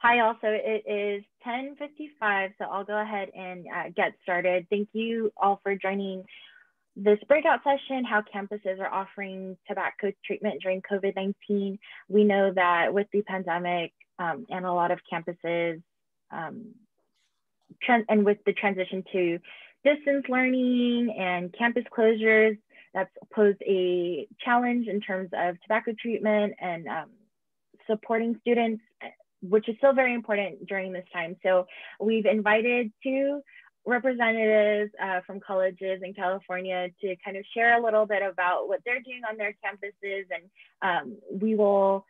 Hi, also, it is 10:55, so I'll go ahead and get started. Thank you all for joining this breakout session, how campuses are offering tobacco treatment during COVID-19. We know that with the pandemic and a lot of campuses, and with the transition to distance learning and campus closures, that's posed a challenge in terms of tobacco treatment and supporting students, which is still very important during this time. So we've invited two representatives from colleges in California to kind of share a little bit about what they're doing on their campuses, and we will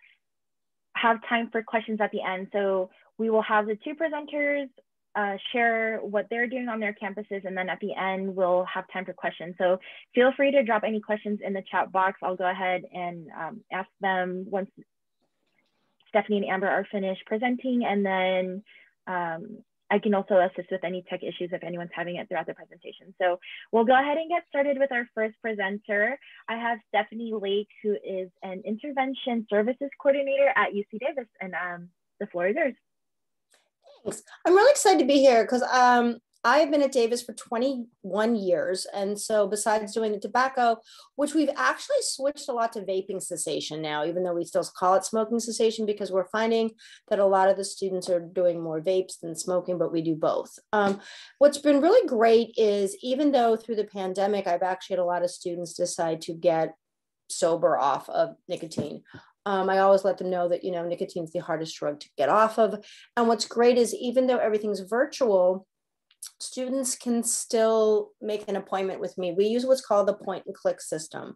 have time for questions at the end. So we will have the two presenters share what they're doing on their campuses, and then at the end we'll have time for questions. So feel free to drop any questions in the chat box. I'll go ahead and ask them once Stephanie and Amber are finished presenting, and then I can also assist with any tech issues if anyone's having it throughout the presentation. So we'll go ahead and get started with our first presenter. I have Stephanie Lake, who is an intervention services coordinator at UC Davis, and the floor is yours. Thanks. I'm really excited to be here because I've been at Davis for 21 years. And so besides doing the tobacco, which we've actually switched a lot to vaping cessation now, even though we still call it smoking cessation, because we're finding that a lot of the students are doing more vapes than smoking, but we do both. What's been really great is even though through the pandemic, I've actually had a lot of students decide to get sober off of nicotine. I always let them know that, you know, nicotine is the hardest drug to get off of. And what's great is even though everything's virtual, students can still make an appointment with me. We use what's called the point and click system.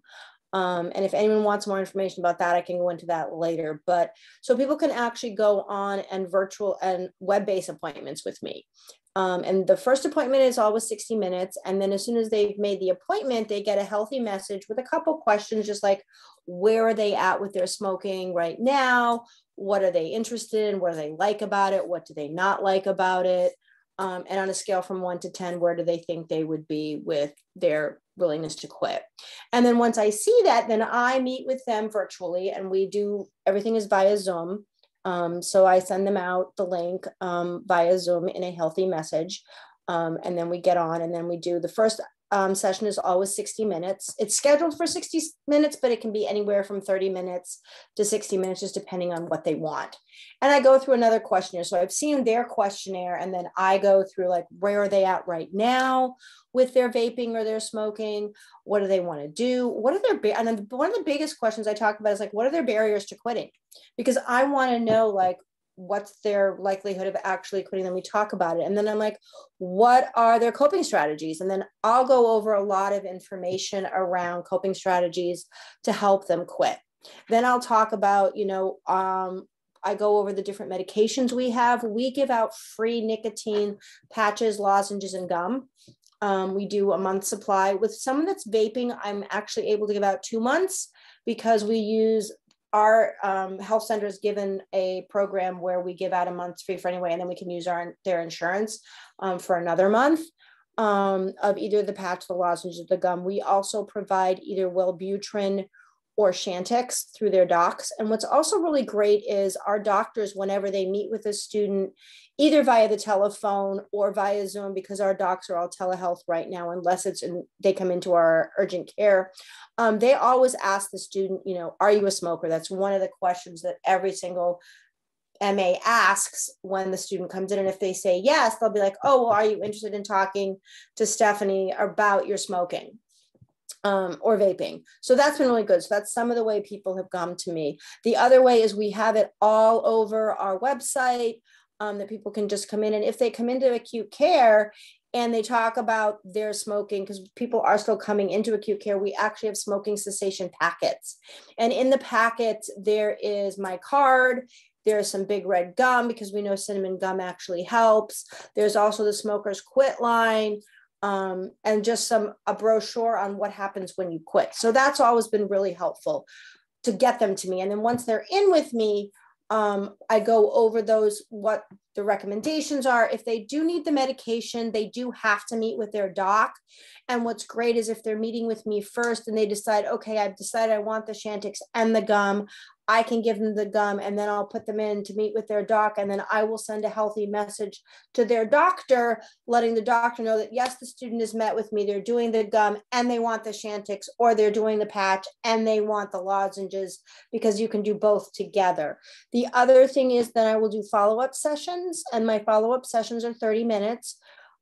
And if anyone wants more information about that, I can go into that later. But so people can actually go on and virtual and web-based appointments with me. And the first appointment is always 60 minutes. And then as soon as they've made the appointment, they get a healthy message with a couple questions, just like, where are they at with their smoking right now? What are they interested in? What do they like about it? What do they not like about it? And on a scale from 1 to 10, where do they think they would be with their willingness to quit? And then once I see that, then I meet with them virtually, and we do, everything is via Zoom. So I send them out the link via Zoom in a healthy message. And then we get on, and then we do the first session is always 60 minutes. It's scheduled for 60 minutes, but it can be anywhere from 30 minutes to 60 minutes, just depending on what they want. And I go through another questionnaire. So I've seen their questionnaire, and then I go through like, where are they at right now with their vaping or their smoking? What do they want to do? What are their, and then one of the biggest questions I talk about is like, what are their barriers to quitting? Because I want to know, like, what's their likelihood of actually quitting? Then we talk about it. And then I'm like, what are their coping strategies? And then I'll go over a lot of information around coping strategies to help them quit. Then I'll talk about, you know, I go over the different medications we have. We give out free nicotine patches, lozenges, and gum. We do a month's supply. With someone that's vaping, I'm actually able to give out 2 months because we use our health center is given a program where we give out a month's free for anyway, and then we can use their insurance for another month of either the patch, the lozenge, or the gum. We also provide either Wellbutrin or Chantix through their docs. And what's also really great is our doctors, whenever they meet with a student, either via the telephone or via Zoom, because our docs are all telehealth right now, unless they come into our urgent care, they always ask the student, you know, are you a smoker? That's one of the questions that every single MA asks when the student comes in. And if they say yes, they'll be like, oh, well, are you interested in talking to Stephanie about your smoking? Or vaping. So that's been really good. So that's some of the way people have come to me. The other way is we have it all over our website that people can just come in. And if they come into acute care and they talk about their smoking, because people are still coming into acute care, we actually have smoking cessation packets. And in the packets, there is my card. There's some big red gum because we know cinnamon gum actually helps. There's also the Smokers Quit line. And just a brochure on what happens when you quit. So that's always been really helpful to get them to me. And then once they're in with me, I go over what the recommendations are. If they do need the medication, they do have to meet with their doc. And what's great is if they're meeting with me first and they decide, okay, I've decided I want the Chantix and the gum, I can give them the gum, and then I'll put them in to meet with their doc. And then I will send a healthy message to their doctor, letting the doctor know that, yes, the student has met with me. They're doing the gum and they want the Chantix, or they're doing the patch and they want the lozenges, because you can do both together. The other thing is that I will do follow-up sessions, and my follow-up sessions are 30 minutes.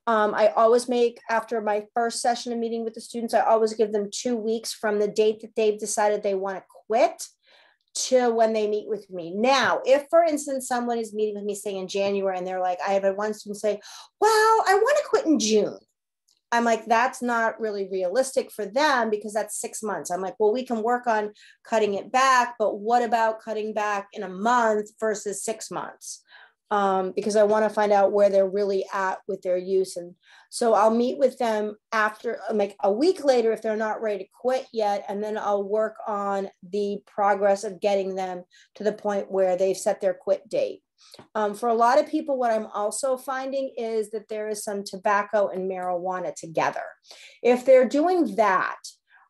I always make, after my first session of meeting with the students, I always give them 2 weeks from the date that they've decided they want to quit to when they meet with me. Now, if, for instance, someone is meeting with me, say in January, and they're like, I have one student say, well, I want to quit in June. I'm like, that's not really realistic for them, because that's 6 months. I'm like, well, we can work on cutting it back, but what about cutting back in a month versus 6 months? Because I want to find out where they're really at with their use. And so I'll meet with them after, like a week later, if they're not ready to quit yet. And then I'll work on the progress of getting them to the point where they've set their quit date. For a lot of people, what I'm also finding is that there is some tobacco and marijuana together. If they're doing that,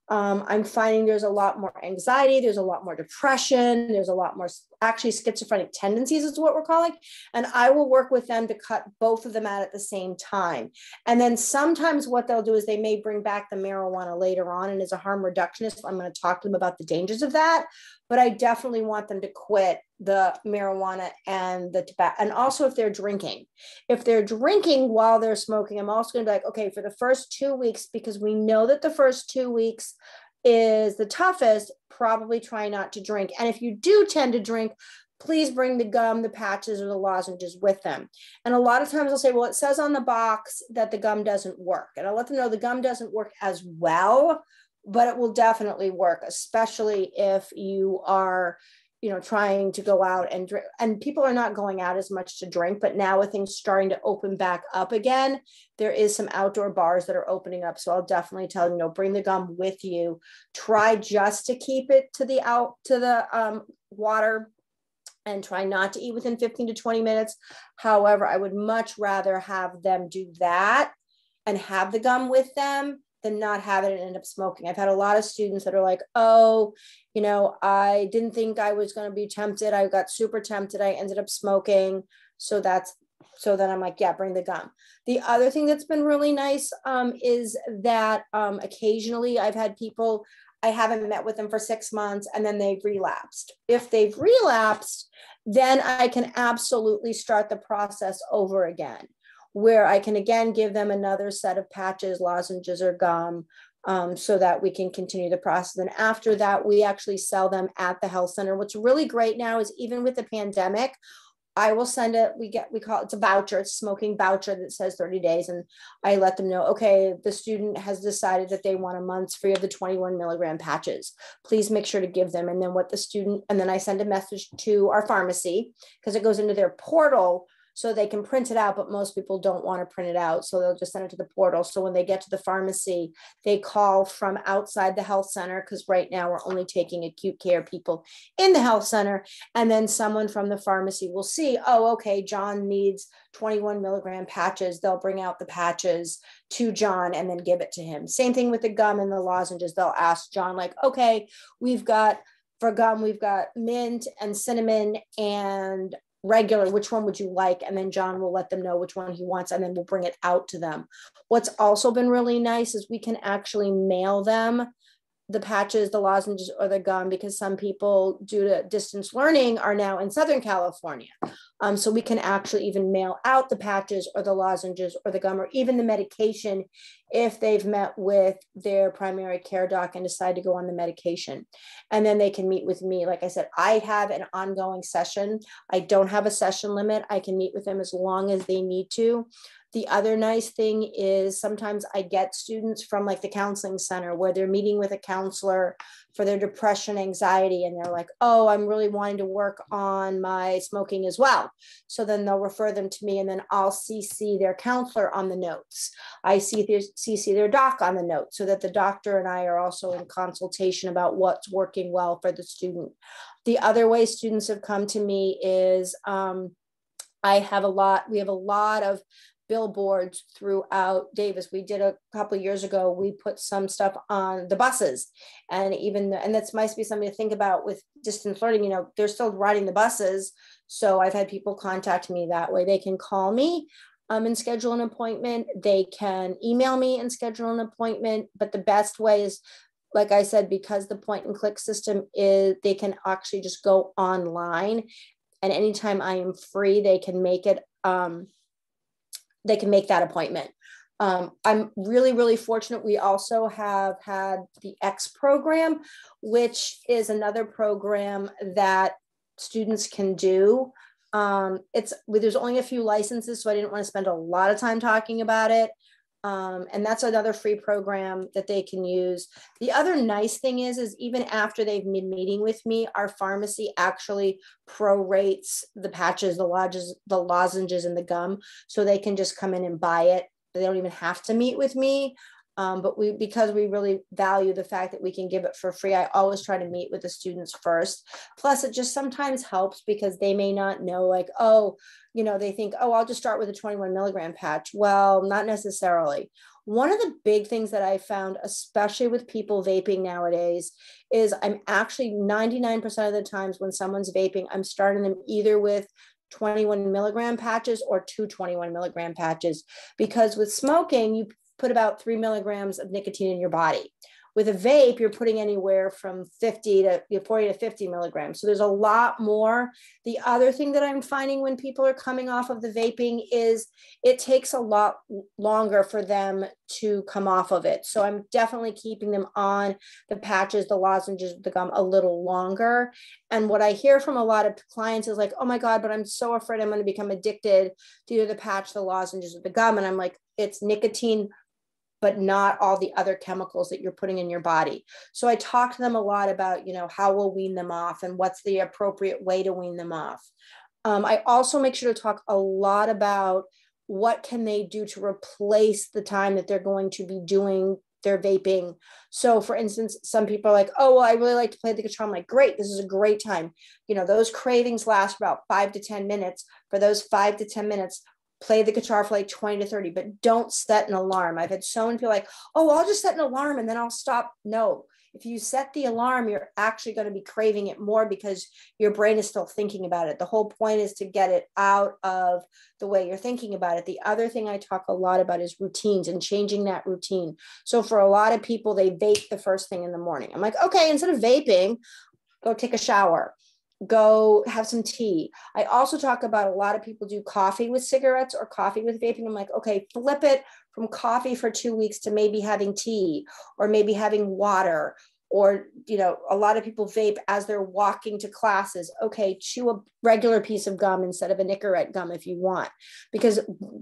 I'm finding there's a lot more anxiety, there's a lot more depression, there's a lot more actually schizophrenic tendencies is what we're calling. And I will work with them to cut both of them out at the same time. And then sometimes what they'll do is they may bring back the marijuana later on. And as a harm reductionist, I'm going to talk to them about the dangers of that. But I definitely want them to quit the marijuana and the tobacco. And also if they're drinking while they're smoking, I'm also going to be like, okay, for the first 2 weeks, because we know that the first 2 weeks is the toughest, probably try not to drink. And if you do tend to drink, please bring the gum, the patches, or the lozenges with them. And a lot of times I'll say, well, it says on the box that the gum doesn't work. And I'll let them know the gum doesn't work as well, but it will definitely work, especially if you are, trying to go out and drink. And people are not going out as much to drink, but now with things starting to open back up again, there is some outdoor bars that are opening up. So I'll definitely tell them, bring the gum with you. Try just to keep it to the water, and try not to eat within 15 to 20 minutes. However, I would much rather have them do that and have the gum with them than not have it and end up smoking. I've had a lot of students that are like, oh, I didn't think I was going to be tempted. I got super tempted. I ended up smoking. So then I'm like, yeah, bring the gum. The other thing that's been really nice is that occasionally I've had people, I haven't met with them for 6 months and then they've relapsed. If they've relapsed, then I can absolutely start the process over again, where I can again give them another set of patches, lozenges, or gum, so that we can continue the process. And after that, we actually sell them at the health center. What's really great now is, even with the pandemic, I will send we call it's a voucher, it's a smoking voucher that says 30 days. And I let them know, okay, the student has decided that they want a month's free of the 21 milligram patches. Please make sure to give them. And then I send a message to our pharmacy, because it goes into their portal, so they can print it out, but most people don't want to print it out. So they'll just send it to the portal. So when they get to the pharmacy, they call from outside the health center, because right now we're only taking acute care people in the health center. And then someone from the pharmacy will see, oh, okay, John needs 21 milligram patches. They'll bring out the patches to John and then give it to him. Same thing with the gum and the lozenges. They'll ask John, like, okay, for gum, we've got mint and cinnamon and regular, which one would you like? And then John will let them know which one he wants, and then we'll bring it out to them. What's also been really nice is we can actually mail them the patches, the lozenges, or the gum, because some people, due to distance learning, are now in Southern California. So we can actually even mail out the patches or the lozenges or the gum, or even the medication, if they've met with their primary care doc and decide to go on the medication. And then they can meet with me. Like I said, I have an ongoing session. I don't have a session limit. I can meet with them as long as they need to. The other nice thing is sometimes I get students from like the counseling center, where they're meeting with a counselor for their depression, anxiety, and they're like, oh, I'm really wanting to work on my smoking as well. So then they'll refer them to me, and then I'll CC their counselor on the notes. I CC their doc on the notes, so that the doctor and I are also in consultation about what's working well for the student. The other way students have come to me is we have a lot of billboards throughout Davis. We did a couple of years ago, we put some stuff on the buses, and and that's might be something to think about with distance learning. You know, they're still riding the buses. So I've had people contact me that way. They can call me and schedule an appointment. They can email me and schedule an appointment. But the best way is, like I said, because the point and click system is, they can actually just go online, and anytime I am free, they can make it. They can make that appointment. I'm really, really fortunate. We also have had the X program, which is another program that students can do. There's only a few licenses, so I didn't want to spend a lot of time talking about it. And that's another free program that they can use. The other nice thing is even after they've been meeting with me, our pharmacy actually prorates the patches, the lozenges, and the gum, so they can just come in and buy it. They don't even have to meet with me. But because we really value the fact that we can give it for free, I always try to meet with the students first. Plus, it just sometimes helps because they may not know, like, oh, you know, they think, oh, I'll just start with a 21 milligram patch. Well, not necessarily. One of the big things that I found, especially with people vaping nowadays, is I'm actually 99% of the times when someone's vaping, I'm starting them either with 21 milligram patches or 221 milligram patches, because with smoking, you put about 3 milligrams of nicotine in your body. With a vape, you're putting anywhere from 40 to 50 milligrams. So there's a lot more. The other thing that I'm finding when people are coming off of the vaping is it takes a lot longer for them to come off of it. So I'm definitely keeping them on the patches, the lozenges, the gum a little longer. And what I hear from a lot of clients is like, oh my God, but I'm so afraid I'm going to become addicted to either the patch, the lozenges, or the gum. And I'm like, it's nicotine, but not all the other chemicals that you're putting in your body. So I talk to them a lot about, you know, how we'll wean them off and what's the appropriate way to wean them off. I also make sure to talk a lot about what can they do to replace the time that they're going to be doing their vaping. So for instance, some people are like, oh, well, I really like to play the guitar. I'm like, great, this is a great time. You know, those cravings last about 5 to 10 minutes. For those 5 to 10 minutes, play the guitar for like 20 to 30, but don't set an alarm. I've had so many people like, oh, I'll just set an alarm and then I'll stop. No, if you set the alarm, you're actually going to be craving it more because your brain is still thinking about it. The whole point is to get it out of the way you're thinking about it. The other thing I talk a lot about is routines and changing that routine. So for a lot of people, they vape the first thing in the morning. I'm like, okay, instead of vaping, go take a shower. Go have some tea. I also talk about a lot of people do coffee with cigarettes or coffee with vaping. I'm like, okay, flip it from coffee for 2 weeks to maybe having tea or maybe having water, or, you know, a lot of people vape as they're walking to classes. Okay, chew a regular piece of gum instead of a Nicorette gum if you want, because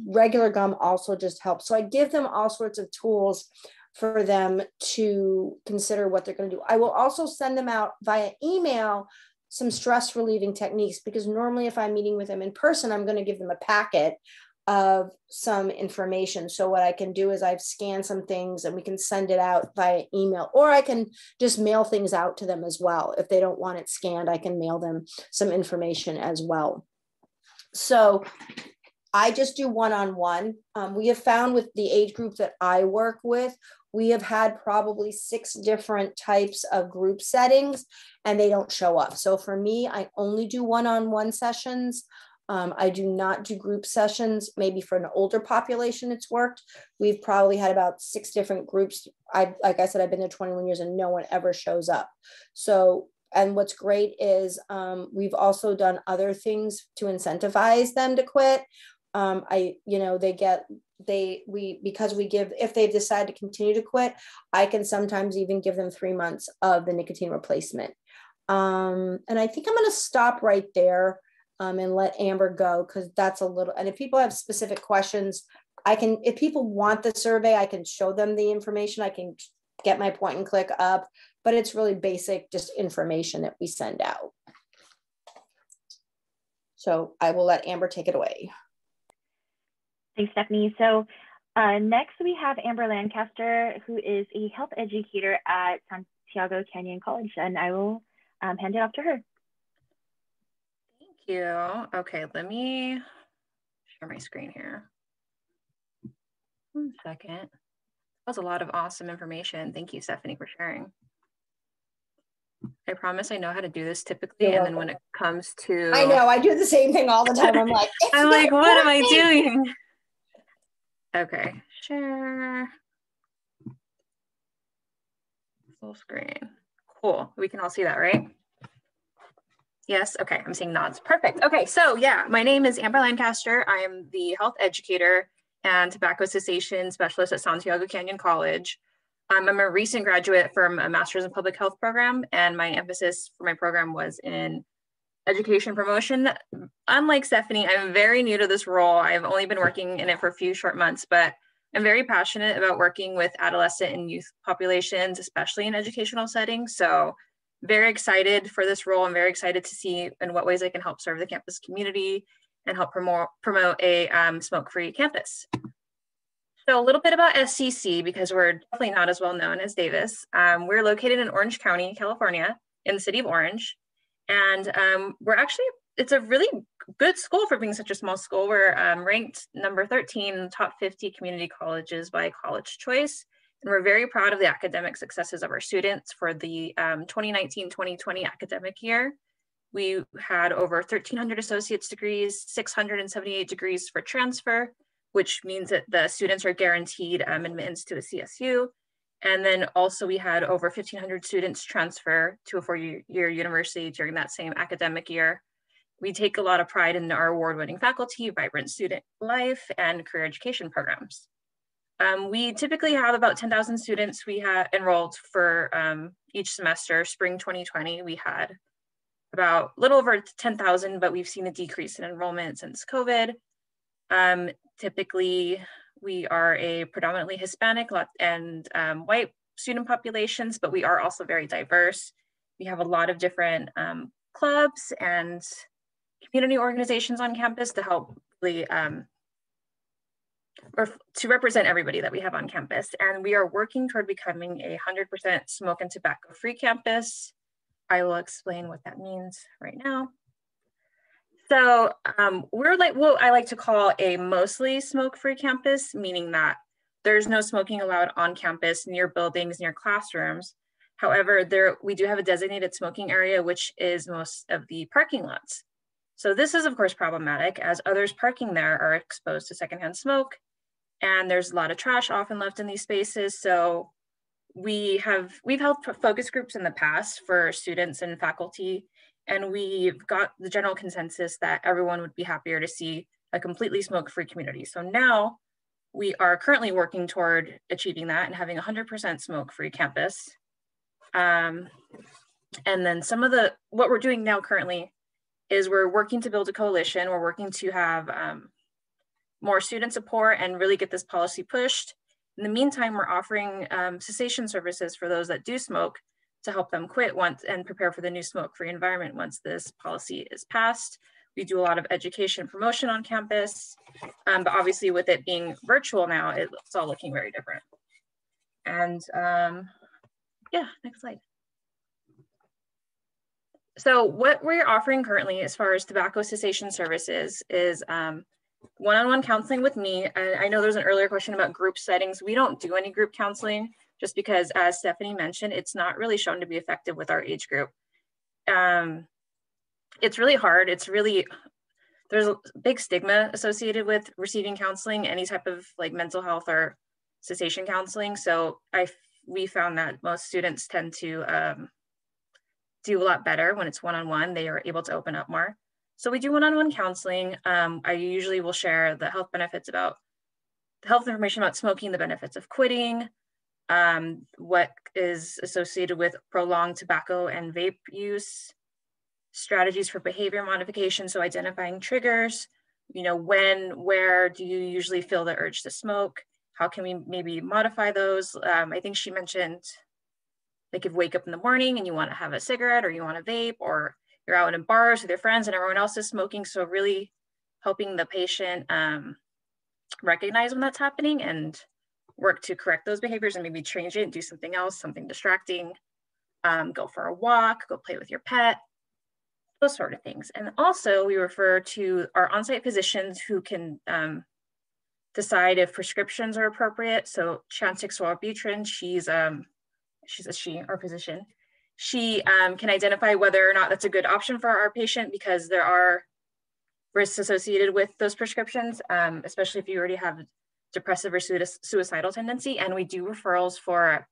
regular gum also just helps. So I give them all sorts of tools for them to consider what they're going to do. I will also send them out via email some stress relieving techniques, because normally if I'm meeting with them in person, I'm going to give them a packet of some information. So what I can do is I've scanned some things and we can send it out via email, or I can just mail things out to them as well. If they don't want it scanned, I can mail them some information as well. So I just do one-on-one. We have found with the age group that I work with, we have had probably 6 different types of group settings and they don't show up. So for me, I only do one-on-one sessions. I do not do group sessions. Maybe for an older population, it's worked. We've probably had about 6 different groups. Like I said, I've been there 21 years and no one ever shows up. So, and what's great is we've also done other things to incentivize them to quit. Because we give, if they decide to continue to quit, I can sometimes even give them 3 months of the nicotine replacement. And I think I'm going to stop right there and let Amber go, because that's a little, and if people have specific questions, if people want the survey, I can show them the information. I can get my point and click up, but it's really basic, just information that we send out. So I will let Amber take it away. Thanks, Stephanie. So next we have Amber Lancaster, who is a health educator at Santiago Canyon College, and I will hand it off to her. Thank you. Okay, let me share my screen here. 1 second. That was a lot of awesome information. Thank you, Stephanie, for sharing. I promise I know how to do this typically. You're and welcome. then when it comes to... I know, I do the same thing all the time. I'm like, I'm like, what am I doing? Okay, share. Full screen. Cool, we can all see that, right? Yes, okay, I'm seeing nods, perfect. Okay, so yeah, my name is Amber Lancaster. I am the health educator and tobacco cessation specialist at Santiago Canyon College. I'm a recent graduate from a master's in public health program, and my emphasis for my program was in education promotion. Unlike Stephanie, I'm very new to this role. I've only been working in it for a few short months, but I'm very passionate about working with adolescent and youth populations, especially in educational settings. So very excited for this role. I'm very excited to see in what ways I can help serve the campus community and help promote a smoke-free campus. So a little bit about SCC, because we're definitely not as well known as Davis. We're located in Orange County, California, in the city of Orange. And it's a really good school for being such a small school. We're ranked number 13 in the top 50 community colleges by College Choice. And we're very proud of the academic successes of our students for the 2019-2020 academic year. We had over 1,300 associate's degrees, 678 degrees for transfer, which means that the students are guaranteed admittance to a CSU. And then also we had over 1,500 students transfer to a four-year university during that same academic year. We take a lot of pride in our award-winning faculty, vibrant student life, and career education programs. We typically have about 10,000 students we have enrolled for each semester. Spring 2020, we had about a little over 10,000, but we've seen a decrease in enrollment since COVID. Typically, we are a predominantly Hispanic and white student populations, but we are also very diverse. We have a lot of different clubs and community organizations on campus to help really, or to represent everybody that we have on campus. And we are working toward becoming a 100% smoke and tobacco free campus. I will explain what that means right now. So we're like what I like to call a mostly smoke-free campus, meaning that there's no smoking allowed on campus, near buildings, near classrooms. However, we do have a designated smoking area, which is most of the parking lots. So this is of course problematic, as others parking there are exposed to secondhand smoke, and there's a lot of trash often left in these spaces. So we've held focus groups in the past for students and faculty, and we've got the general consensus that everyone would be happier to see a completely smoke-free community. So now we are currently working toward achieving that and having 100% smoke-free campus. And then what we're doing now currently is we're working to build a coalition. We're working to have more student support and really get this policy pushed. In the meantime, we're offering cessation services for those that do smoke to help them quit once and prepare for the new smoke-free environment once this policy is passed. We do a lot of education promotion on campus, but obviously with it being virtual now, it's all looking very different. And yeah, next slide. So what we're offering currently as far as tobacco cessation services is one-on-one counseling with me. I know there's an earlier question about group settings. We don't do any group counseling just because, as Stephanie mentioned, it's not really shown to be effective with our age group. It's really hard. There's a big stigma associated with receiving counseling, any type of like mental health or cessation counseling. So we found that most students tend to do a lot better when it's one-on-one. They are able to open up more. So we do one-on-one counseling. I usually will share the health information about smoking, the benefits of quitting, what is associated with prolonged tobacco and vape use, strategies for behavior modification, so identifying triggers, where do you usually feel the urge to smoke? How can we maybe modify those? I think she mentioned, like if you wake up in the morning and you want to have a cigarette or you want to vape, or you're out in bars with your friends and everyone else is smoking. So really helping the patient recognize when that's happening and work to correct those behaviors and maybe change it and do something else, something distracting, go for a walk, go play with your pet, those sort of things. And also we refer to our on-site physicians who can decide if prescriptions are appropriate. So Chantix Wellbutrin, she's a she, our physician. She can identify whether or not that's a good option for our patient, because there are risks associated with those prescriptions, especially if you already have depressive or suicidal tendency. And we do referrals for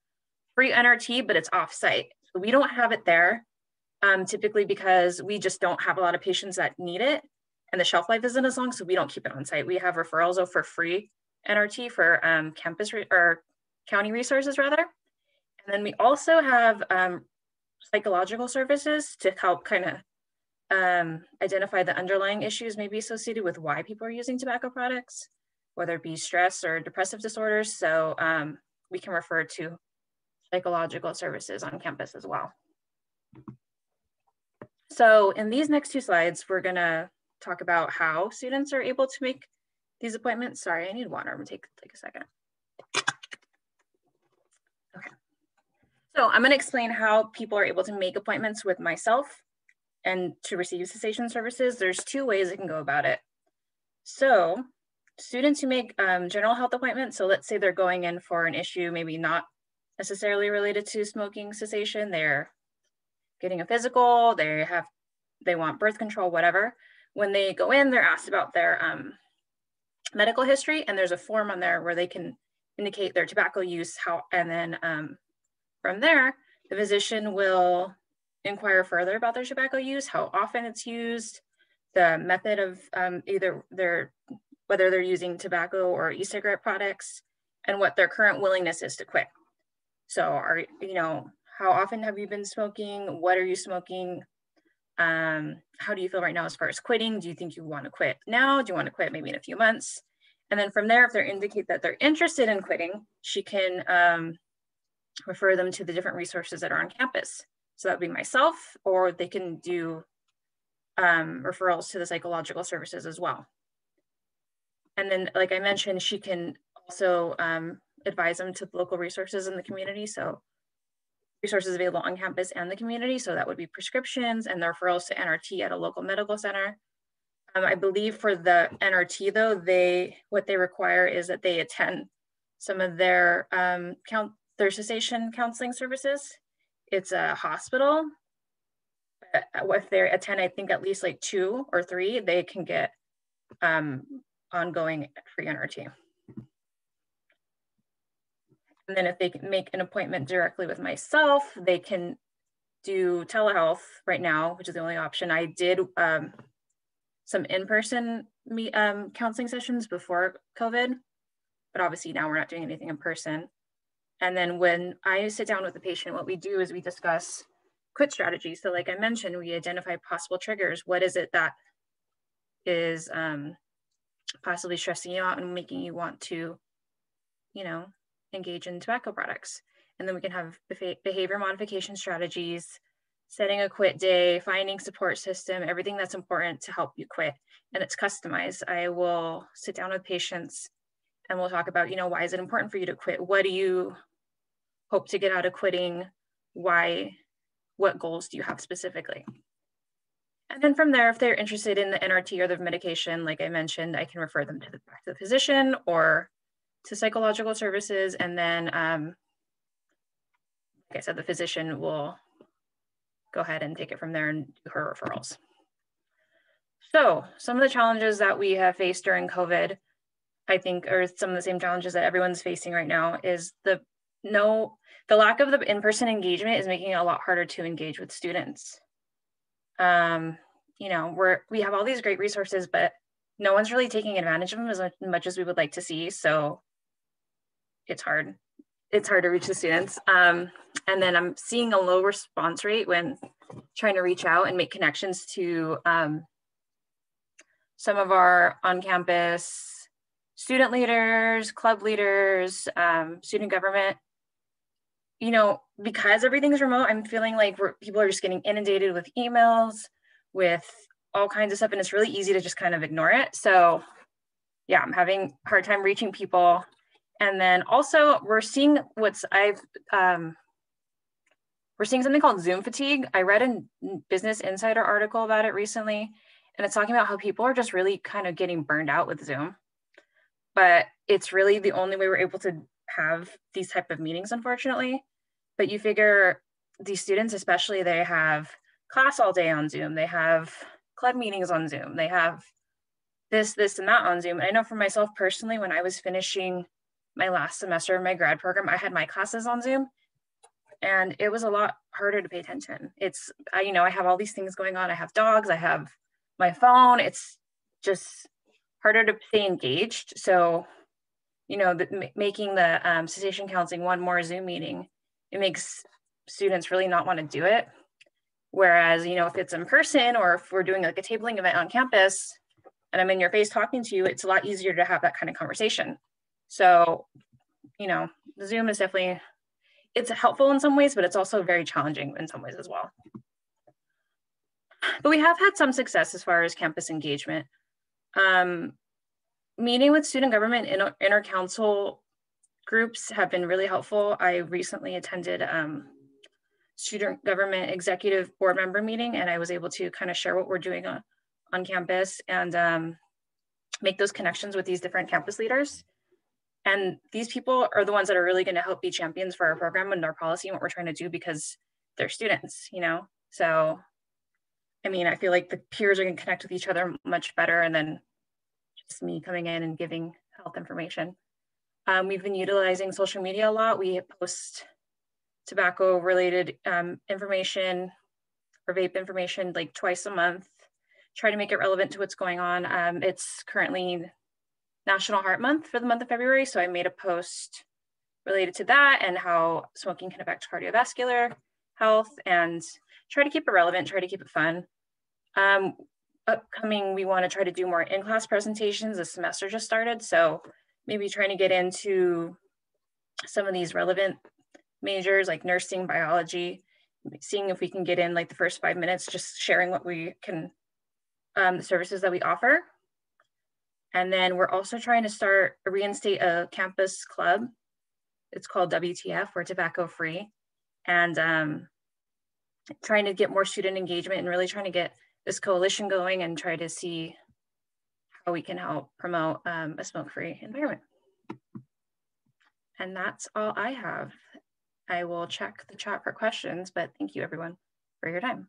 free NRT, but it's off-site. So we don't have it there typically because we just don't have a lot of patients that need it, and the shelf life isn't as long, so we don't keep it on site. We have referrals though for free NRT for campus or county resources rather. And then we also have psychological services to help kind of identify the underlying issues maybe associated with why people are using tobacco products, whether it be stress or depressive disorders. So we can refer to psychological services on campus as well. So in these next two slides, we're gonna talk about how students are able to make these appointments. Sorry, I need water. I'm gonna take a second. Okay. So I'm gonna explain how people are able to make appointments with myself and to receive cessation services. There's two ways they can go about it. So students who make general health appointments, so let's say they're going in for an issue, maybe not necessarily related to smoking cessation, they're getting a physical, they want birth control, whatever. When they go in, they're asked about their medical history, and there's a form on there where they can indicate their tobacco use, and then from there, the physician will inquire further about their tobacco use, how often it's used, the method of whether they're using tobacco or e-cigarette products, and what their current willingness is to quit. So how often have you been smoking? What are you smoking? How do you feel right now as far as quitting? Do you think you want to quit now? Do you want to quit maybe in a few months? And then from there, if they indicate that they're interested in quitting, she can refer them to the different resources that are on campus. So that would be myself, or they can do referrals to the psychological services as well. And then, like I mentioned, she can also advise them to the local resources in the community. So resources available on campus and the community. So that would be prescriptions and the referrals to NRT at a local medical center. I believe for the NRT though, what they require is that they attend some of their cessation counseling services. It's a hospital. If they attend, I think at least like 2 or 3, they can get ongoing free NRT. And then if they can make an appointment directly with myself, they can do telehealth right now, which is the only option. I did some in-person counseling sessions before COVID, but obviously now we're not doing anything in person. And then when I sit down with the patient, what we do is we discuss quit strategies. So like I mentioned, we identify possible triggers. What is it that is possibly stressing you out and making you want to, engage in tobacco products? And then we can have behavior modification strategies, setting a quit day, finding support system, everything that's important to help you quit. And it's customized. I will sit down with patients and we'll talk about, why is it important for you to quit? What do you hope to get out of quitting? Why? What goals do you have specifically? And then from there, if they're interested in the NRT or the medication, like I mentioned, I can refer them back to the physician or to psychological services. And then, like I said, the physician will go ahead and take it from there and do her referrals. So some of the challenges that we have faced during COVID, I think, are some of the same challenges that everyone's facing right now. Is the lack of the in-person engagement is making it a lot harder to engage with students. We have all these great resources, but no one's really taking advantage of them as much as we would like to see. So it's hard. It's hard to reach the students. And then I'm seeing a low response rate when trying to reach out and make connections to some of our on-campus student leaders, club leaders, student government. Because everything's remote, I'm feeling like people are just getting inundated with emails, with all kinds of stuff, and it's really easy to just kind of ignore it. So yeah, I'm having a hard time reaching people. And then also we're seeing we're seeing something called Zoom fatigue. I read a Business Insider article about it recently, and it's talking about how people are just really kind of getting burned out with Zoom. but it's really the only way we're able to have these type of meetings, unfortunately. But you figure these students, especially, they have class all day on Zoom. They have club meetings on Zoom. They have this, and that on Zoom. And I know for myself personally, when I was finishing my last semester of my grad program, I had my classes on Zoom, and it was a lot harder to pay attention. It's, you know, I have all these things going on. I have dogs, I have my phone. It's just harder to stay engaged. So, you know, making the cessation counseling one more Zoom meeting, it makes students really not want to do it. Whereas, you know, if it's in person, or if we're doing like a tabling event on campus and I'm in your face talking to you, it's a lot easier to have that kind of conversation. So, you know, Zoom is definitely, it's helpful in some ways, but it's also very challenging in some ways as well. But we have had some success as far as campus engagement. Meeting with student government inter-council groups have been really helpful. I recently attended student government executive board member meeting, and I was able to kind of share what we're doing on campus and make those connections with these different campus leaders. And these people are the ones that are really going to help be champions for our program and our policy and what we're trying to do, because they're students, you know? So, I mean, I feel like the peers are going to connect with each other much better, and then just me coming in and giving health information. We've been utilizing social media a lot. We post tobacco related information or vape information like twice a month, try to make it relevant to what's going on. It's currently National Heart Month for the month of February. So I made a post related to that and how smoking can affect cardiovascular health, and try to keep it relevant, try to keep it fun. Upcoming, we want to try to do more in-class presentations. The semester just started, so maybe trying to get into some of these relevant majors like nursing, biology, seeing if we can get in like the first 5 minutes, just sharing what we can, the services that we offer. And then we're also trying to reinstate a campus club. It's called WTF, we're tobacco free. And trying to get more student engagement and really trying to get this coalition going and try to see how we can help promote a smoke-free environment. And that's all I have. I will check the chat for questions, but thank you everyone for your time.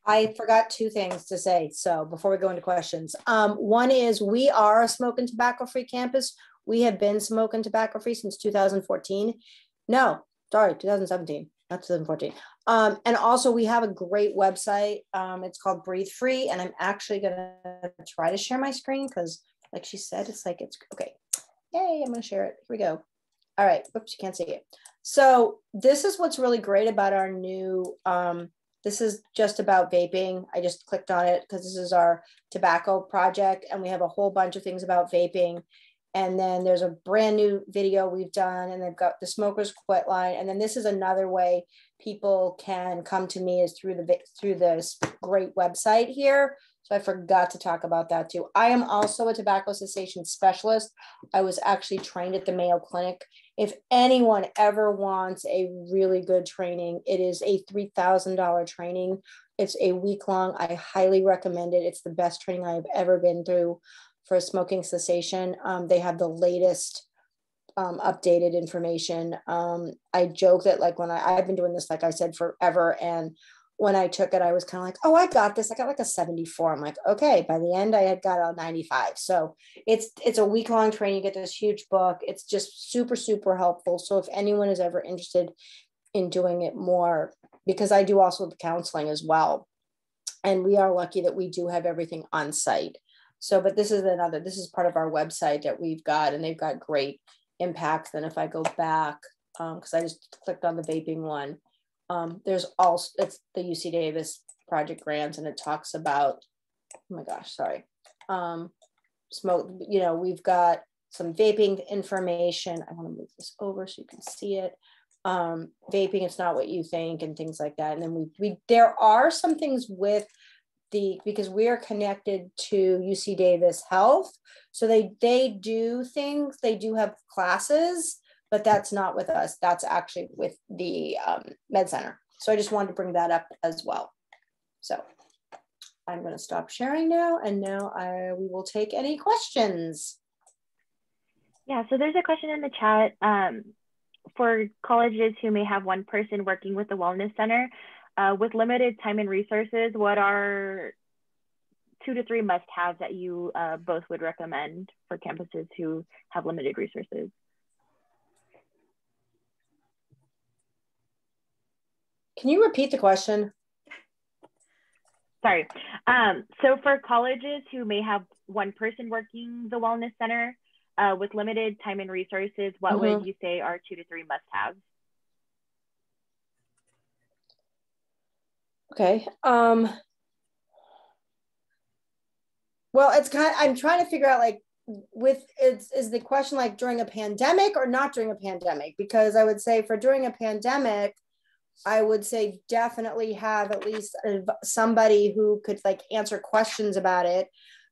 I forgot two things to say. So before we go into questions, one is we are a smoke and tobacco free campus. We have been smoke and tobacco free since 2014. No, sorry, 2017, not 2014. And also we have a great website. It's called Breathe Free. And I'm actually gonna try to share my screen because like she said, it's okay. Yay, I'm gonna share it. Here we go. All right, whoops, you can't see it. So this is what's really great about our new, this is just about vaping. I just clicked on it because this is our tobacco project and we have a whole bunch of things about vaping. And then there's a brand new video we've done and they've got the Smokers Quit line. And then this is another way people can come to me is through this great website here. So I forgot to talk about that too. I am also a tobacco cessation specialist. I was actually trained at the Mayo Clinic. If anyone ever wants a really good training, it is a $3,000 training. It's a week long. I highly recommend it. It's the best training I've ever been through for smoking cessation. They have the latest updated information. I joke that like when I've been doing this, like I said, forever. And when I took it, I was kind of like, oh, I got this. I got like a 74. I'm like, okay. By the end, I had got a 95. So it's a week-long training. You get this huge book. It's just super, super helpful. So if anyone is ever interested in doing it more, because I do also the counseling as well. And we are lucky that we do have everything on site. So, but this is part of our website that we've got, and they've got great impacts. Then if I go back, because I just clicked on the vaping one, there's also, it's the UC Davis project grants, and it talks about, oh my gosh, sorry, smoke, we've got some vaping information. I want to move this over so you can see it. Vaping, it's not what you think, and things like that. And then there are some things with because we are connected to UC Davis Health. So they do things, they do have classes, but that's not with us. That's actually with the Med Center. So I just wanted to bring that up as well. So I'm going to stop sharing now. And now we will take any questions. Yeah, so there's a question in the chat for colleges who may have one person working with the Wellness Center. With limited time and resources, what are 2 to 3 must-haves that you both would recommend for campuses who have limited resources? Can you repeat the question? Sorry. So for colleges who may have one person working the Wellness Center with limited time and resources, what would you say are 2 to 3 must-haves? Okay. Well, it's kind of, I'm trying to figure out like is the question like during a pandemic or not during a pandemic? Because I would say for during a pandemic, I would say definitely have at least somebody who could like answer questions about it.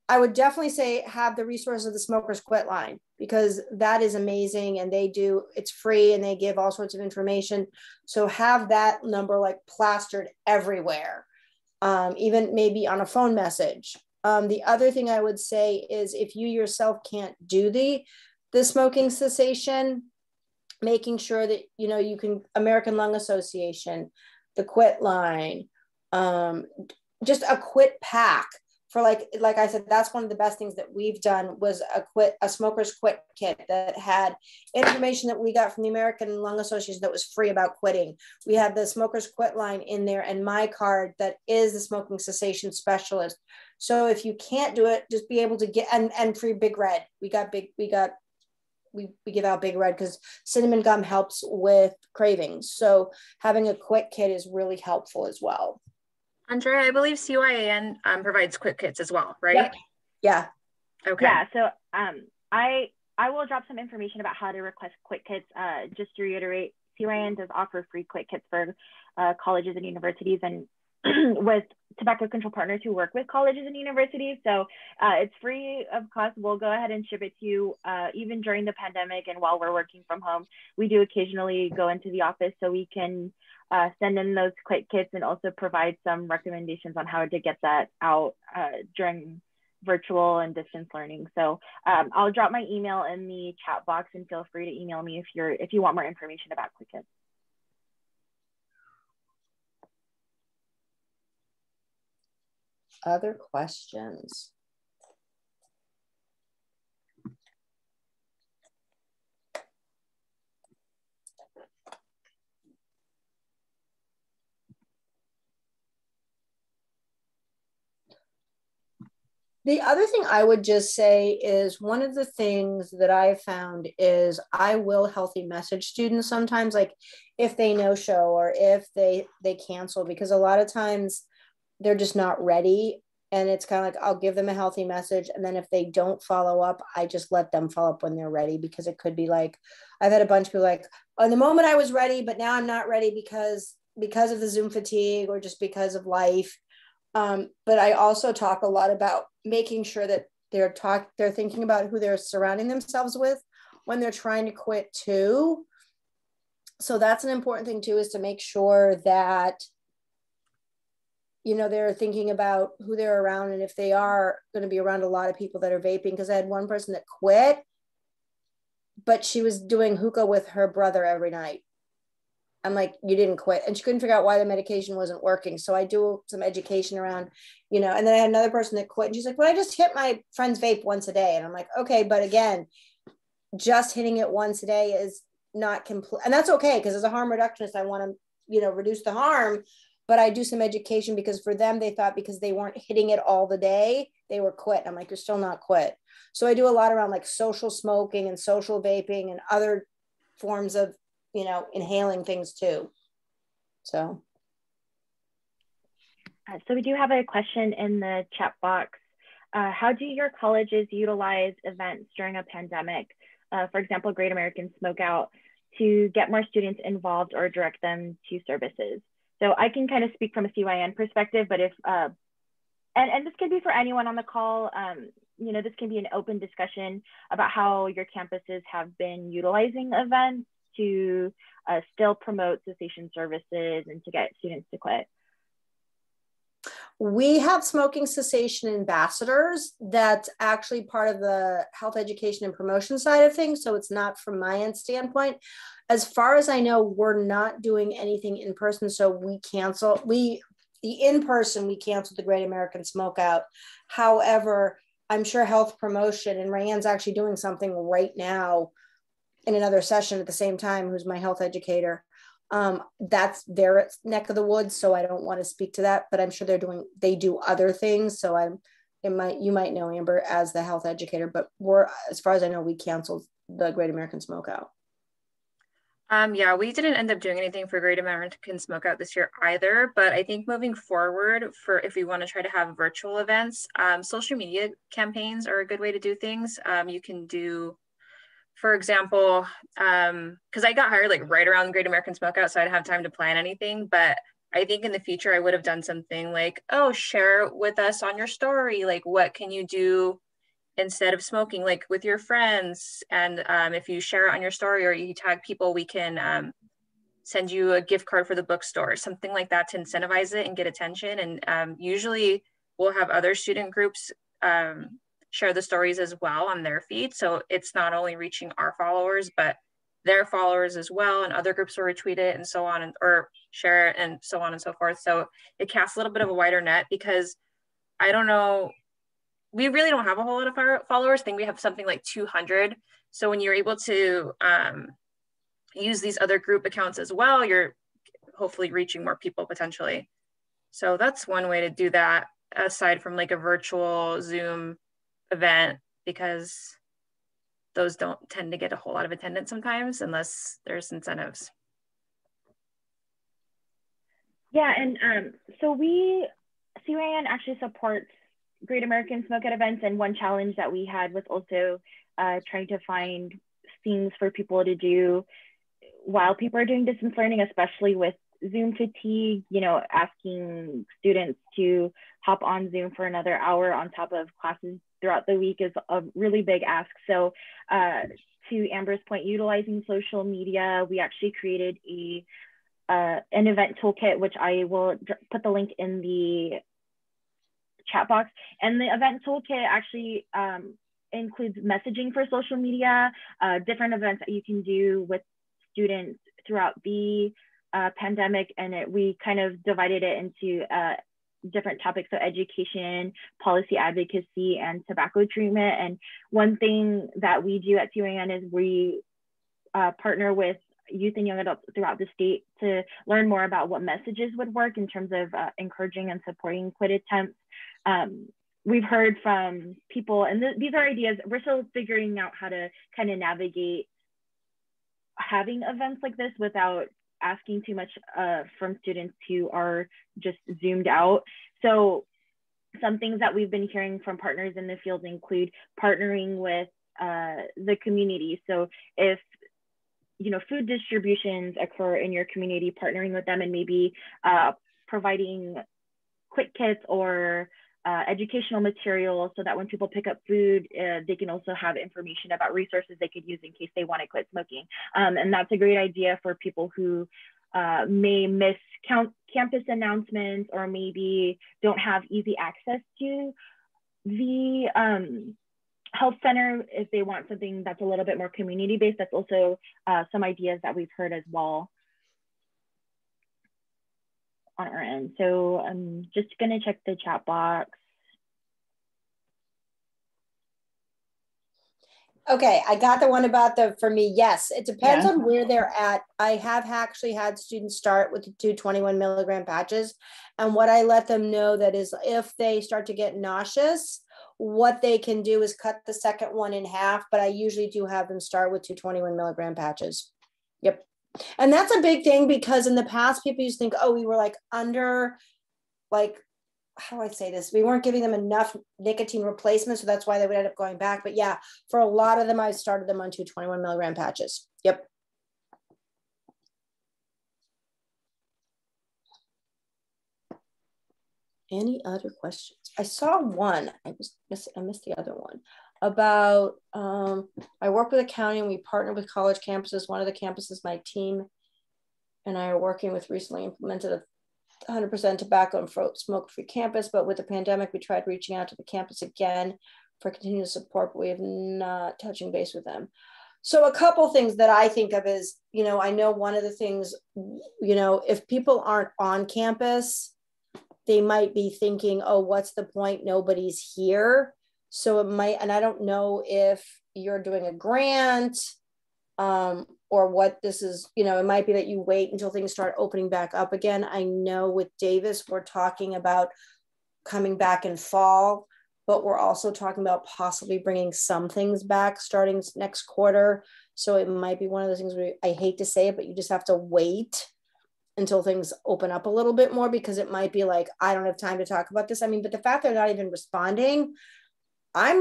I would definitely say have the resource of the Smokers Quit line, because that is amazing and it's free and they give all sorts of information. So have that number like plastered everywhere, even maybe on a phone message. The other thing I would say is if you yourself can't do the smoking cessation, making sure that, you can, American Lung Association, the Quit line, just a quit pack for like I said, that's one of the best things that we've done was a smoker's quit kit that had information that we got from the American Lung Association that was free about quitting. We had the smoker's quit line in there and my card that is the smoking cessation specialist. So if you can't do it, just be able to get, and free Big Red. We give out Big Red because cinnamon gum helps with cravings. So having a quit kit is really helpful as well. Andrea, I believe CYAN provides quit kits as well, right? Yeah. Okay. Yeah, so I will drop some information about how to request quit kits. Just to reiterate, CYAN does offer free quit kits for colleges and universities and with tobacco control partners who work with colleges and universities. So it's free of cost. We'll go ahead and ship it to you even during the pandemic and while we're working from home. We do occasionally go into the office so we can send in those quit kits and also provide some recommendations on how to get that out during virtual and distance learning. So I'll drop my email in the chat box and feel free to email me if you want more information about quit kits. Other questions? The other thing I would just say is one of the things that I found is I will healthy message students sometimes, like if they no show or if they cancel, because a lot of times they're just not ready. And it's kind of like, I'll give them a healthy message. And then if they don't follow up, I just let them follow up when they're ready, because it could be like, I've had a bunch of people like, on the moment I was ready, but now I'm not ready because of the Zoom fatigue or just because of life. But I also talk a lot about making sure that they're thinking about who they're surrounding themselves with when they're trying to quit too. So that's an important thing too, is to make sure that, they're thinking about who they're around and if they are going to be around a lot of people that are vaping. Because I had one person that quit, but she was doing hookah with her brother every night. I'm like, you didn't quit. And she couldn't figure out why the medication wasn't working. So I do some education around, and then I had another person that quit. And she's like, well, I just hit my friend's vape once a day. And I'm like, okay, but again, just hitting it once a day is not complete. And that's okay, because as a harm reductionist, I want to, reduce the harm. But I do some education because for them, they thought because they weren't hitting it all the day, they were quit. I'm like, you're still not quit. So I do a lot around like social smoking and social vaping and other forms of, inhaling things too. So we do have a question in the chat box. How do your colleges utilize events during a pandemic? For example, Great American Smokeout, to get more students involved or direct them to services? So I can kind of speak from a CYN perspective, but if, and this could be for anyone on the call, this can be an open discussion about how your campuses have been utilizing events to still promote cessation services and to get students to quit. We have smoking cessation ambassadors that's actually part of the health education and promotion side of things. So it's not from my end standpoint. As far as I know, we're not doing anything in person. So we canceled the Great American Smokeout. However, I'm sure health promotion, and Rayanne's actually doing something right now in another session at the same time, who's my health educator. That's their neck of the woods, so I don't want to speak to that, but I'm sure they do other things. So you might know Amber as the health educator, but as far as I know, we canceled the Great American Smokeout. Yeah, we didn't end up doing anything for Great American Smokeout this year either, but I think moving forward, if we want to try to have virtual events, social media campaigns are a good way to do things. You can do, for example, because I got hired like right around the Great American Smokeout, so I didn't have time to plan anything, but I think in the future I would have done something like, oh, share with us on your story, like what can you do instead of smoking, like with your friends. And if you share it on your story or you tag people, we can send you a gift card for the bookstore, something like that to incentivize it and get attention. And usually we'll have other student groups share the stories as well on their feed. So it's not only reaching our followers, but their followers as well. And other groups will retweet it and so on, or share it and so on and so forth. So it casts a little bit of a wider net, because I don't know, we really don't have a whole lot of followers. I think we have something like 200. So when you're able to use these other group accounts as well, you're hopefully reaching more people potentially. So that's one way to do that, aside from like a virtual Zoom event, because those don't tend to get a whole lot of attendance sometimes unless there's incentives. Yeah, and so CRAN actually supports Great American Smokeout events, and one challenge that we had was also trying to find things for people to do while people are doing distance learning, especially with Zoom fatigue. You know, asking students to hop on Zoom for another hour on top of classes throughout the week is a really big ask. So to Amber's point, utilizing social media, we actually created an event toolkit, which I will put the link in the chat box. And the event toolkit actually includes messaging for social media, different events that you can do with students throughout the pandemic. And we kind of divided it into different topics, so education, policy advocacy, and tobacco treatment. And one thing that we do at CRAN is we partner with youth and young adults throughout the state to learn more about what messages would work in terms of encouraging and supporting quit attempts. We've heard from people, and these are ideas, we're still figuring out how to kind of navigate having events like this without asking too much from students who are just zoomed out. So some things that we've been hearing from partners in the field include partnering with the community. So if food distributions occur in your community, partnering with them and maybe providing quick kits or educational material, so that when people pick up food, they can also have information about resources they could use in case they want to quit smoking. And that's a great idea for people who may miss campus announcements, or maybe don't have easy access to the health center if they want something that's a little bit more community-based. That's also some ideas that we've heard as well on our end. So I'm just gonna check the chat box. Okay, I got the one about for me, yes, it depends on where they're at. I have actually had students start with the 221 milligram patches. And what I let them know that is, if they start to get nauseous, what they can do is cut the second one in half, but I usually do have them start with 221 milligram patches. Yep. And that's a big thing, because in the past, people used to think, oh, we were like under, like, how do I say this? We weren't giving them enough nicotine replacement, so that's why they would end up going back. But yeah, for a lot of them, I started them on 221 milligram patches. Yep. Any other questions? I saw one. I missed the other one about I work with a county and we partner with college campuses. One of the campuses my team and I are working with recently implemented a 100% tobacco and smoke-free campus, but with the pandemic, we tried reaching out to the campus again for continued support, but we have not touching base with them. So a couple things that I think of is, you know, I know one of the things, you know, if people aren't on campus, they might be thinking, oh, what's the point? Nobody's here. So it might, and I don't know if you're doing a grant or what this is, you know, it might be that you wait until things start opening back up again. I know with Davis, we're talking about coming back in fall, but we're also talking about possibly bringing some things back starting next quarter. So it might be one of those things where I hate to say it, but you just have to wait until things open up a little bit more, because it might be like, I don't have time to talk about this. I mean, but the fact they're not even responding, I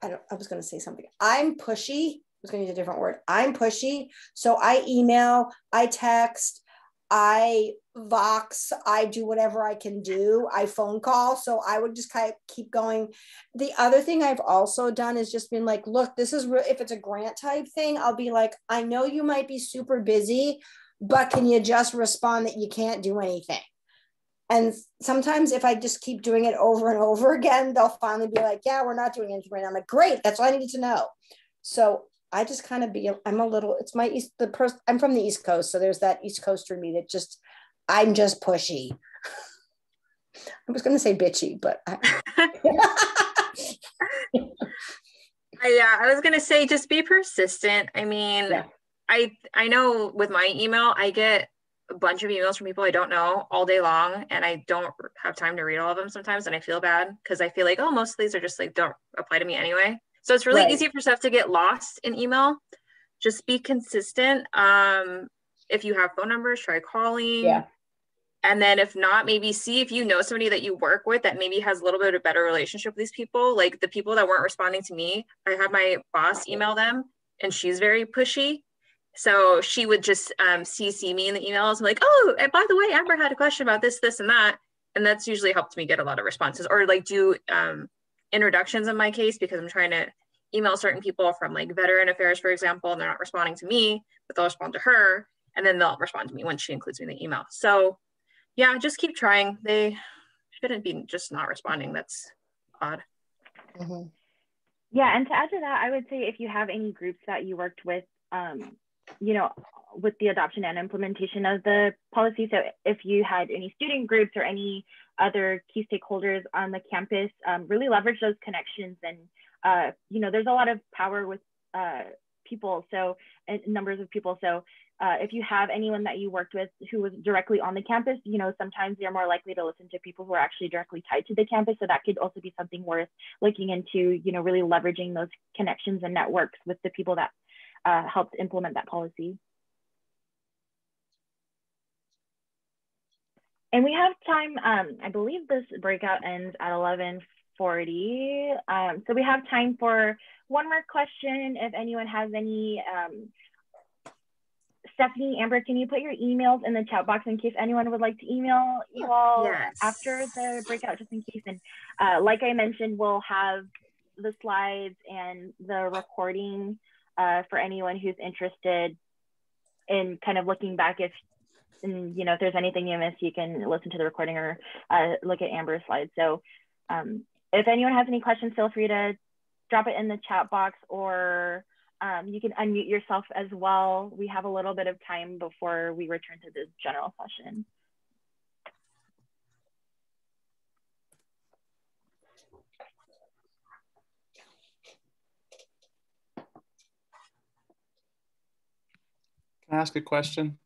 was going to say something. I'm pushy. I was going to use a different word. I'm pushy. So I email, I text, I Vox, I do whatever I can do. I phone call. So I would just kind of keep going. The other thing I've also done is just been like, look, this is real. If it's a grant type thing, I'll be like, I know you might be super busy, but can you just respond that you can't do anything? And sometimes if I just keep doing it over and over again, they'll finally be like, yeah, we're not doing anything right now. I'm like, great, that's all I needed to know. So I just kind of I'm a little, it's my I'm from the East Coast. So there's that East Coaster me that just, I'm just pushy. I was going to say bitchy, but yeah, I was going to say, just be persistent. I mean, yeah. I know with my email, I get a bunch of emails from people I don't know all day long, and I don't have time to read all of them sometimes, and I feel bad because I feel like, oh, most of these are just like, don't apply to me anyway. So it's really easy for stuff to get lost in email. Just be consistent. If you have phone numbers, try calling. Yeah. And then if not, maybe see if you know somebody that you work with that maybe has a little bit of a better relationship with these people. Like the people that weren't responding to me, I had my boss email them, and she's very pushy. So she would just CC me in the emails. I'm like, oh, and by the way, Amber had a question about this, this, and that. And that's usually helped me get a lot of responses, or like do introductions in my case, because I'm trying to email certain people from like Veteran Affairs, for example, and they're not responding to me, but they'll respond to her, and then they'll respond to me when she includes me in the email. So yeah, just keep trying. They shouldn't be just not responding. That's odd. Mm-hmm. Yeah, and to add to that, I would say if you have any groups that you worked with, you know, with the adoption and implementation of the policy. So if you had any student groups or any other key stakeholders on the campus, really leverage those connections. And, you know, there's a lot of power with people, so numbers of people. So if you have anyone that you worked with who was directly on the campus, you know, sometimes you're more likely to listen to people who are actually directly tied to the campus. So that could also be something worth looking into, you know, really leveraging those connections and networks with the people that helped implement that policy. And we have time, I believe this breakout ends at 11:40. So we have time for one more question if anyone has any. Stephanie, Amber, can you put your emails in the chat box in case anyone would like to email you all after the breakout, just in case. And like I mentioned, we'll have the slides and the recording for anyone who's interested in kind of looking back. If you know, if there's anything you missed, you can listen to the recording or look at Amber's slides. So if anyone has any questions, feel free to drop it in the chat box, or you can unmute yourself as well. We have a little bit of time before we return to the general session. Can I ask a question?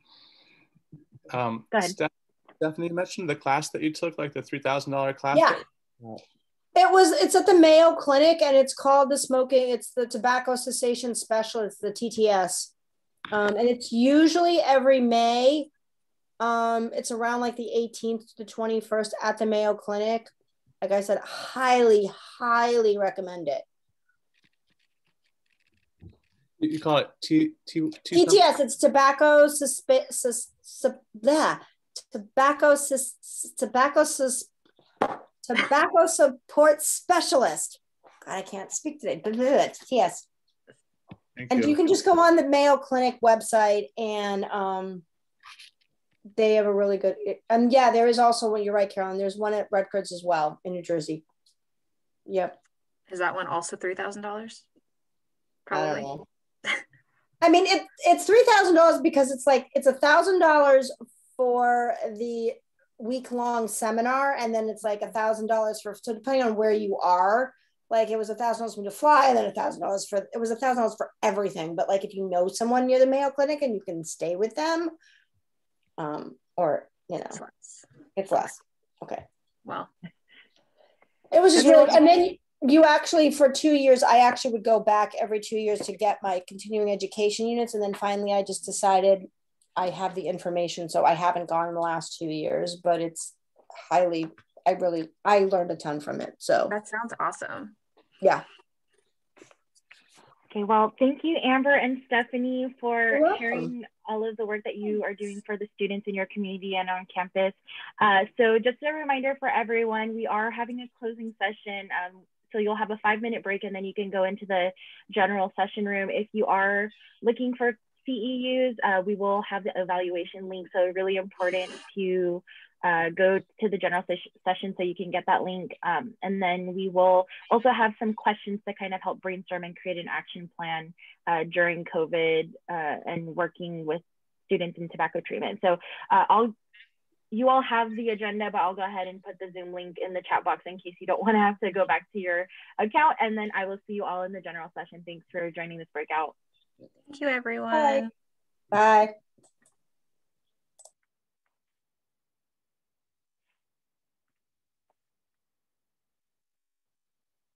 Go ahead. Stephanie, you mentioned the class that you took, like the $3,000 class. Yeah. It's at the Mayo Clinic, and it's called it's the Tobacco Cessation Specialist, the TTS. And it's usually every May. It's around like the 18th to 21st at the Mayo Clinic. Like I said, highly, highly recommend it. You call it TTS. It's tobacco support specialist. God, I can't speak today. TTS. And you can just go on the Mayo Clinic website and they have a really good, and yeah, there is also one, you're right, Carolyn, there's one at Rutgers as well in New Jersey. Yep. Is that one also $3,000? I don't Probably. know. I mean, it's $3,000 because it's like, it's $1,000 for the week-long seminar, and then it's like $1,000 for, so depending on where you are, like it was $1,000 for me to fly, and then $1,000 for, it was $1,000 for everything. But like if you know someone near the Mayo Clinic and you can stay with them, or you know, it's less. Okay. Well, it was just really, and then you actually, for 2 years, I actually would go back every 2 years to get my continuing education units. And then finally, I just decided I have the information. So I haven't gone in the last 2 years, but it's highly, I learned a ton from it. So that sounds awesome. Yeah. Okay, well, thank you, Amber and Stephanie, for sharing all of the work that you are doing for the students in your community and on campus. So just a reminder for everyone, we are having a closing session. So you'll have a 5-minute break and then you can go into the general session room. If you are looking for CEUs, we will have the evaluation link. So really important to go to the general session so you can get that link. And then we will also have some questions to kind of help brainstorm and create an action plan during COVID and working with students in tobacco treatment. So you all have the agenda, but I'll go ahead and put the Zoom link in the chat box in case you don't want to have to go back to your account. And then I will see you all in the general session. Thanks for joining this breakout. Thank you, everyone. Bye. Bye.